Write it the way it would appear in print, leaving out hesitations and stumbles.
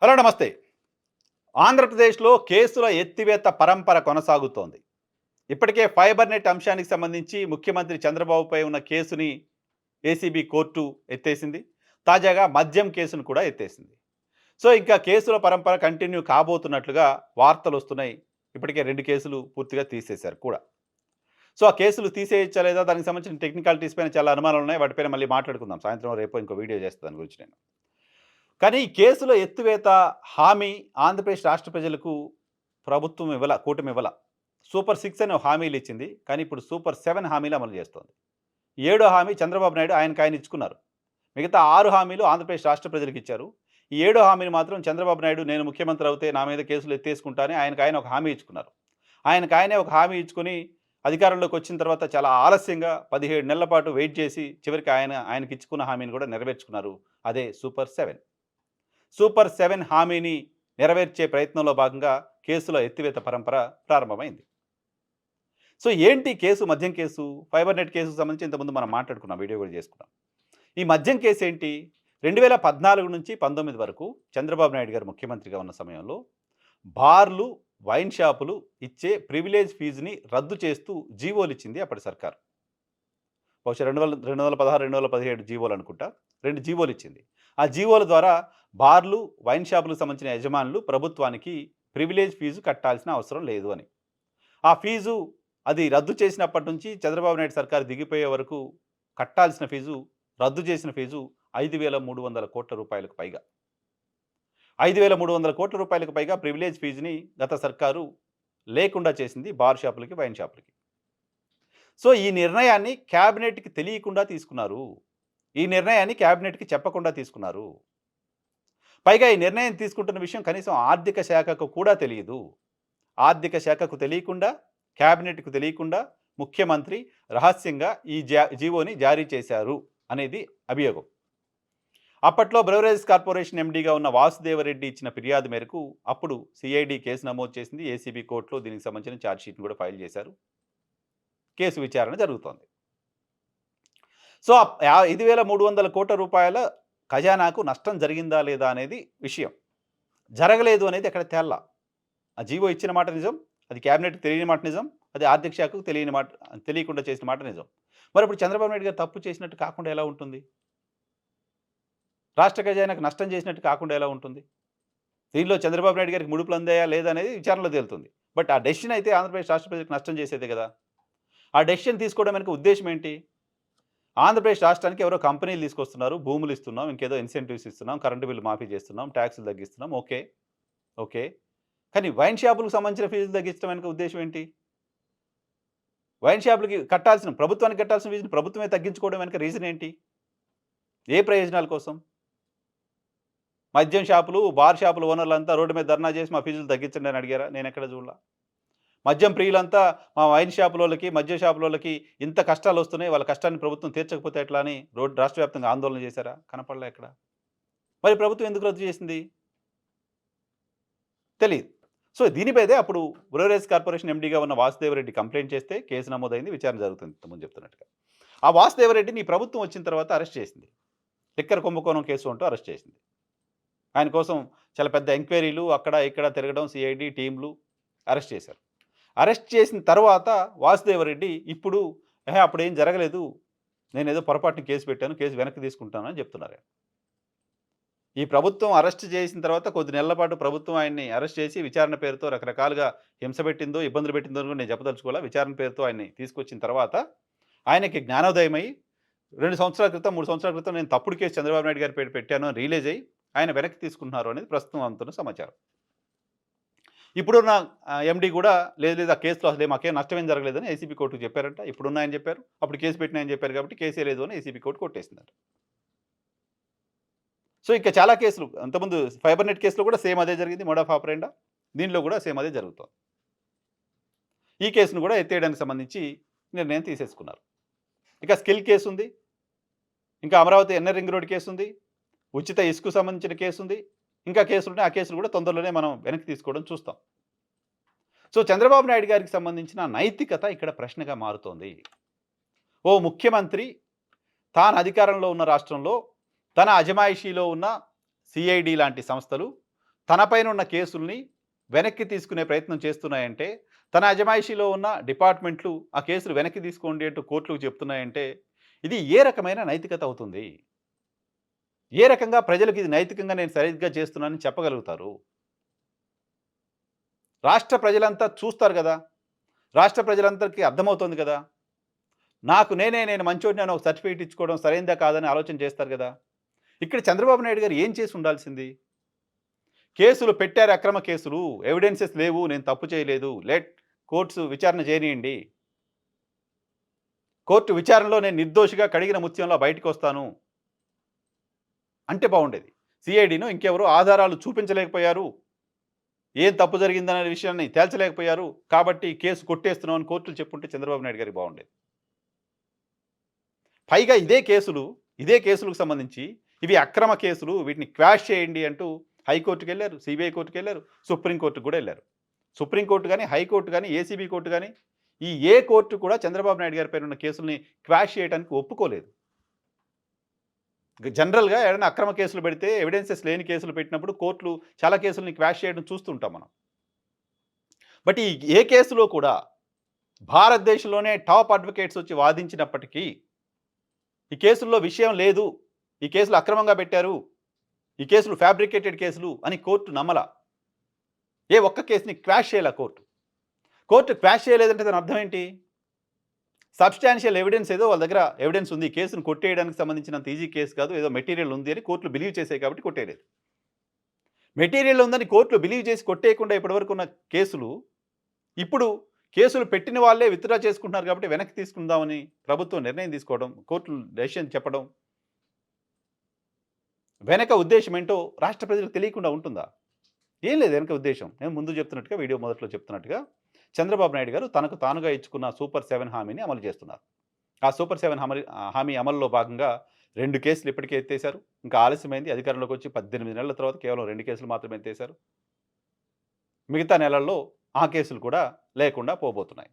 Hello నమస్తే. ఆంధ్రప్రదేశ్‌లో కేసుల ఎత్తివేత పరంపర కొనసాగుతోంది. ఇప్పటికే ఫైబర్ నెట్ అంశానికి సంబంధించి ముఖ్యమంత్రి చంద్రబాబుపై ఉన్న కేసుని ఏసీబీ కోర్టు ఎత్తేసింది. తాజాగా మద్యం కేసును కూడా ఎత్తేసింది. సో, ఇంకా కేసుల పరంపర కంటిన్యూ కాబోతున్నట్లుగా వార్తలొస్తున్నాయి. ఇప్పటికే 2 కేసులు పూర్తిగా తీసేశారు కూడా. సో, ఆ కేసులు తీసేయచ్చా లేదా దానికి సంబంధించిన టెక్నికాలిటీస్ పైన చాలా అనుమానాలున్నాయి. వాటిపైన మళ్ళీ మాట్లాడుకుందాం. సాయంత్రం రేపో ఇంకో వీడియో చేస్తా దాని గురించి నేను. కానీ ఈ కేసుల ఎత్తివేత హామీ ఆంధ్రప్రదేశ్ రాష్ట్ర ప్రజలకు ప్రభుత్వం ఇవ్వల, కూటమి ఇవ్వల. సూపర్ 6 అనే హామీలిచ్చింది. కానీ ఇప్పుడు సూపర్ 7 హామీలు అమలు చేస్తోంది. ఏడో హామీ చంద్రబాబు నాయుడు ఆయనకాయన ఇచ్చుకున్నారు. మిగతా 6 హామీలు ఆంధ్రప్రదేశ్ రాష్ట్ర ప్రజలకిచ్చారు. ఈ ఏడో హామీని మాత్రం చంద్రబాబు నాయుడు నేను ముఖ్యమంత్రి అవుతే నా మీద కేసులు ఎత్తేసుకుంటా అని ఆయనకాయన ఒక హామీ ఇచ్చుకున్నారు. ఆయనకాయనే ఒక హామీ ఇచ్చుకొని అధికారంలోకి వచ్చిన తర్వాత చాలా ఆలస్యంగా 17 నెలల పాటు వెయిట్ చేసి చివరికి ఆయనకిచ్చుకున్న హామీని కూడా నెరవేర్చుకున్నారు. అదే సూపర్ 7. సూపర్ 7 హామీని నెరవేర్చే ప్రయత్నంలో భాగంగా కేసుల ఎత్తివేత పరంపర ప్రారంభమైంది. సో, ఏంటి కేసు? మద్యం కేసు, ఫైబర్ నెట్ కేసుకు సంబంధించి ఇంతకుముందు మనం మాట్లాడుకున్నాం, వీడియో కూడా చేసుకున్నాం. ఈ మద్యం కేసు ఏంటి? 2014 నుంచి 19 వరకు చంద్రబాబు నాయుడు గారు ముఖ్యమంత్రిగా ఉన్న సమయంలో బార్లు, వైన్ షాపులు ఇచ్చే ప్రివిలేజ్ ఫీజుని రద్దు చేస్తూ జీవోలిచ్చింది అప్పటి సర్కారు. బహుశా 2016, 2017 జీవోలు అనుకుంటా. 2 జీవోలు ఇచ్చింది. ఆ జీవోల ద్వారా బార్లు, వైన్ షాపులకు సంబంధించిన యజమానులు ప్రభుత్వానికి ప్రివిలేజ్ ఫీజు కట్టాల్సిన అవసరం లేదు అని. ఆ ఫీజు అది రద్దు చేసినప్పటి నుంచి చంద్రబాబు నాయుడు సర్కారు దిగిపోయే వరకు కట్టాల్సిన ఫీజు, రద్దు చేసిన ఫీజు 5,300 కోట్ల రూపాయలకు పైగా. 5,300 కోట్ల రూపాయలకు పైగా ప్రివిలేజ్ ఫీజుని గత సర్కారు లేకుండా చేసింది బార్ షాపులకి, వైన్ షాపులకి. సో, ఈ నిర్ణయాన్ని క్యాబినెట్‌కి తెలియకుండా తీసుకున్నారు. ఈ నిర్ణయాన్ని క్యాబినెట్‌కి చెప్పకుండా తీసుకున్నారు. పైగా ఈ నిర్ణయం తీసుకుంటున్న విషయం కనీసం ఆర్థిక శాఖకు కూడా తెలియదు. ఆర్థిక శాఖకు తెలియకుండా, క్యాబినెట్‌కు తెలియకుండా ముఖ్యమంత్రి రహస్యంగా ఈ జీవోని జారీ చేశారు అనేది అభియోగం. అప్పట్లో బ్రెవరేజెస్ కార్పొరేషన్ ఎండీగా ఉన్న వాసుదేవరెడ్డి ఇచ్చిన ఫిర్యాదు మేరకు అప్పుడు సీఐడీ కేసు నమోదు చేసింది. ఏసీబీ కోర్టులో దీనికి సంబంధించిన ఛార్జ్ షీట్‌ని కూడా ఫైల్ చేశారు. కేసు విచారణ జరుగుతోంది. సో, 5,300 కోట్ల రూపాయల ఖజానాకు నష్టం జరిగిందా లేదా అనేది విషయం. జరగలేదు అనేది ఎక్కడ తేల్లా. ఆ జీవో ఇచ్చిన మాట నిజం. అది క్యాబినెట్‌కి తెలియని మాట నిజం. అది ఆర్థిక శాఖకు తెలియకుండా చేసిన మాట నిజం. మరి ఇప్పుడు చంద్రబాబు నాయుడు గారు తప్పు చేసినట్టు కాకుండా ఎలా ఉంటుంది? రాష్ట్ర ఖజానాకు నష్టం చేసినట్టు కాకుండా ఎలా ఉంటుంది? దీనిలో చంద్రబాబు నాయుడు గారికి ముడుపులు అందాయా లేదా అనేది విచారణలో తేలుతుంది. బట్ ఆ డెసిషన్ అయితే ఆంధ్రప్రదేశ్ రాష్ట్ర ప్రజలకు నష్టం చేసేదే కదా! ఆ డెసిషన్ తీసుకోవడం వెనుక ఉద్దేశ్యం ఏంటి? ఆంధ్రప్రదేశ్ రాష్ట్రానికి ఎవరో కంపెనీలు తీసుకొస్తున్నారు, భూములు ఇస్తున్నాం, ఇంకేదో ఇన్సెంటివ్స్ ఇస్తున్నాం, కరెంటు బిల్లు మాఫీ చేస్తున్నాం, ట్యాక్సులు తగ్గిస్తున్నాం. ఓకే. ఓకే. కానీ వైన్ షాపులకు సంబంధించిన ఫీజులు తగ్గించడం వెనుక ఉద్దేశ్యం ఏంటి? వైన్ షాపులకి ప్రభుత్వానికి కట్టాల్సిన ఫీజుని ప్రభుత్వమే తగ్గించుకోవడం వెనుక రీజన్ ఏంటి? ఏ ప్రయోజనాల కోసం? మద్యం షాపులు, బార్ షాపుల ఓనర్లంతా రోడ్డు మీద ధర్నా చేసి మా ఫీజులు తగ్గించండి అని అడిగారా? నేనెక్కడ చూడలా. మద్యం ప్రియులంతా మా వైన్ షాపులోళ్ళకి, మద్యం షాపులోళ్ళకి ఇంత కష్టాలొస్తున్నాయి, వాళ్ళ కష్టాన్ని ప్రభుత్వం తీర్చకపోతే ఎట్లా అని రాష్ట్ర వ్యాప్తంగా ఆందోళన చేశారా? కనపడలే ఎక్కడ. మరి ప్రభుత్వం ఎందుకు రద్దు చేసింది? తెలీదు. సో, దీనిపైదే అప్పుడు బ్రెవరేజ్ కార్పొరేషన్ ఎండీగా ఉన్న వాసుదేవరెడ్డి కంప్లెయింట్ చేస్తే కేసు నమోదైంది. విచారణ జరుగుతుంది ఇంతకుముందు చెప్తున్నట్టుగా. ఆ వాసుదేవరెడ్డిని ఈ ప్రభుత్వం వచ్చిన తర్వాత అరెస్ట్ చేసింది. లిక్కర్ కుంభకోణం కేసు అంటూ అరెస్ట్ చేసింది. ఆయన కోసం చాలా పెద్ద ఎంక్వైరీలు అక్కడ, ఇక్కడ తిరగడం, సీఐడీ టీమ్‌లు అరెస్ట్ చేశారు. అరెస్ట్ చేసిన తర్వాత వాసుదేవరెడ్డి ఇప్పుడు అప్పుడేం జరగలేదు. నేనేదో పొరపాటున కేసు పెట్టాను. కేసు వెనక్కి తీసుకుంటాను అని చెప్తున్నారు. ఈ ప్రభుత్వం అరెస్ట్ చేసిన తర్వాత కొద్ది నెలల పాటు ప్రభుత్వం ఆయన్ని అరెస్ట్ చేసి విచారణ పేరుతో రకరకాలుగా హింస పెట్టిందో, ఇబ్బందులు పెట్టిందో కూడా నేను చెప్పదలుచుకోలా. విచారణ పేరుతో ఆయన్ని తీసుకొచ్చిన తర్వాత ఆయనకి జ్ఞానోదయమై 2 సంవత్సరాల క్రితం, 3 సంవత్సరాల క్రితం నేను తప్పుడు కేసు చంద్రబాబు నాయుడు గారి పేరు పెట్టాను అని రియలైజ్ అయ్యి ఆయన వెనక్కి తీసుకుంటున్నారు అనేది ప్రస్తుతం అందుతున్న సమాచారం. ఇప్పుడున్న ఎండీ కూడా లేదు ఆ కేసులో అసలు మాకేం నష్టమేం జరగలేదని ఏసీబీ కోర్టుకు చెప్పారంట. ఇప్పుడున్నాయని చెప్పారు. అప్పుడు కేసు పెట్టినాయని చెప్పారు కాబట్టి కేసే లేదు అని ఏసీబీ కోర్టు కొట్టేసిందట. సో, ఇంకా చాలా కేసులు అంతకుముందు ఫైబర్ నెట్ కేసులో కూడా సేమ్ అదే జరిగింది. మోడ్ ఆఫ్ ఆపరేండా. దీనిలో కూడా సేమ్ అదే జరుగుతోంది. ఈ కేసును కూడా ఎత్తేయడానికి సంబంధించి నిర్ణయం తీసేసుకున్నారు. ఇక స్కిల్ కేసు ఉంది. ఇంకా Amaravati inner ring road case ఉంది. ఉచిత ఇసుకు సంబంధించిన కేసు ఉంది. ఇంకా కేసులున్నాయి. ఆ కేసులు కూడా తొందరలోనే మనం వెనక్కి తీసుకోవడం చూస్తాం. సో, చంద్రబాబు నాయుడు గారికి సంబంధించిన నైతికత ఇక్కడ ప్రశ్నగా మారుతోంది. ఓ ముఖ్యమంత్రి తాను అధికారంలో ఉన్న రాష్ట్రంలో తన అజమాయిషీలో ఉన్న సీఐడీ లాంటి సంస్థలు, తనపైన ఉన్న కేసుల్ని వెనక్కి తీసుకునే ప్రయత్నం చేస్తున్నాయంటే, తన అజమాయిషీలో ఉన్న డిపార్ట్మెంట్లు ఆ కేసులు వెనక్కి తీసుకోండి అంటూ కోర్టులకు చెప్తున్నాయంటే, ఇది ఏ రకమైన నైతికత అవుతుంది? ఏ రకంగా ప్రజలకు ఇది నైతికంగా నేను సరిగ్గా చేస్తున్నానని చెప్పగలుగుతారు? రాష్ట్ర ప్రజలంతా చూస్తారు గదా! రాష్ట్ర ప్రజలందరికీ అర్థమవుతోంది గదా! నేను మంచోడిని అని ఒక సర్టిఫికేట్ ఇచ్చుకోవడం సరైందా కాదని ఆలోచన చేస్తారు గదా! ఇక్కడ చంద్రబాబు నాయుడు గారు ఏం చేసి ఉండాల్సింది? కేసులు పెట్టారు, అక్రమ కేసులు. ఎవిడెన్సెస్ లేవు. నేను తప్పు చేయలేదు. కోర్ట్స్ విచారణ చేయనీయండి. కోర్టు విచారణలో నేను నిర్దోషిగా కడిగిన ముత్యంలా బయటికొస్తాను. అంటే బావుండేది. సీఐడీనో ఇంకెవరో ఆధారాలు చూపించలేకపోయారు. ఏం తప్పు జరిగిందనే విషయాన్ని తేల్చలేకపోయారు. కాబట్టి కేసు కొట్టేస్తున్నాం అని కోర్టులు చెప్పుంటే చంద్రబాబు నాయుడు గారికి బావుండేది. పైగా ఇదే కేసులకు సంబంధించి ఇవి అక్రమ కేసులు. వీటిని క్వాష్ చేయండి అంటూ హైకోర్టుకెళ్లారు, సీబీఐ కోర్టుకెళ్లారు, సుప్రీం కోర్టుకి కూడా ఎళ్లారు. సుప్రీం కోర్టు గాని, హైకోర్టు గాని, ఏసీబీ కోర్టు గాని ఈ ఏ కోర్టు కూడా చంద్రబాబు నాయుడు గారి పైన ఉన్న కేసుల్ని క్వాష్ చేయడానికి ఒప్పుకోలేదు. జనరల్‌గా ఏదైనా అక్రమ కేసులు పెడితే ఎవిడెన్సెస్ లేని కేసులు పెట్టినప్పుడు కోర్టులు చాలా కేసుల్ని క్వాష్ చేయడం చూస్తుంటాం మనం. బట్ ఈ ఏ కేసులో కూడా భారతదేశంలోనే టాప్ అడ్వకేట్స్ వచ్చి వాదించినప్పటికీ ఈ కేసుల్లో విషయం లేదు. ఈ కేసులు అక్రమంగా పెట్టారు. ఈ కేసులు ఫ్యాబ్రికేటెడ్ కేసులు అని కోర్టు నమ్మలా. ఏ ఒక్క కేసుని క్వాష్ చేయలా కోర్టు. కోర్టు క్వాష్ చేయలేదంటే దాని అర్థం ఏంటి? సబ్‌స్టాన్షియల్ ఎవిడెన్స్ ఏదో వాళ్ళ దగ్గర ఎవిడెన్స్ ఉంది. కేసును కొట్టేయడానికి సంబంధించినంత ఈజీ కేస్ కాదు. ఏదో మెటీరియల్ ఉంది అని కోర్టులు బిలీవ్ చేసాయి కాబట్టి కొట్టేయలేదు. మెటీరియల్ ఉందని కోర్టులు బిలీవ్ చేసి కొట్టేయకుండా ఇప్పటివరకు ఉన్న కేసులు, ఇప్పుడు కేసులు పెట్టిన వాళ్ళే విత్‌డ్రా చేసుకుంటున్నారు కాబట్టి వెనక్కి తీసుకుందామని ప్రభుత్వం నిర్ణయం తీసుకోవడం, కోర్టులు డెసిషన్ చెప్పడం, వెనక ఉద్దేశ్యం ఏంటో రాష్ట్ర ప్రజలకు తెలియకుండా ఉంటుందా? ఏం లేదు వెనక ఉద్దేశ్యం. నేను ముందు చెప్తున్నట్టుగా, వీడియో మొదట్లో చెప్తున్నట్టుగా చంద్రబాబు నాయుడు గారు తనకు తానుగా ఇచ్చుకున్న సూపర్ 7 హామీని అమలు చేస్తున్నారు. ఆ సూపర్ 7 హామీ అమలులో భాగంగా 2 కేసులు ఇప్పటికే ఎత్తేశారు. ఇంకా ఆలస్యమైంది. అధికారంలోకి వచ్చి 18 నెలల తర్వాత కేవలం 2 కేసులు మాత్రమే ఎత్తేశారు. మిగతా నెలల్లో ఆ కేసులు కూడా లేకుండా పోబోతున్నాయి.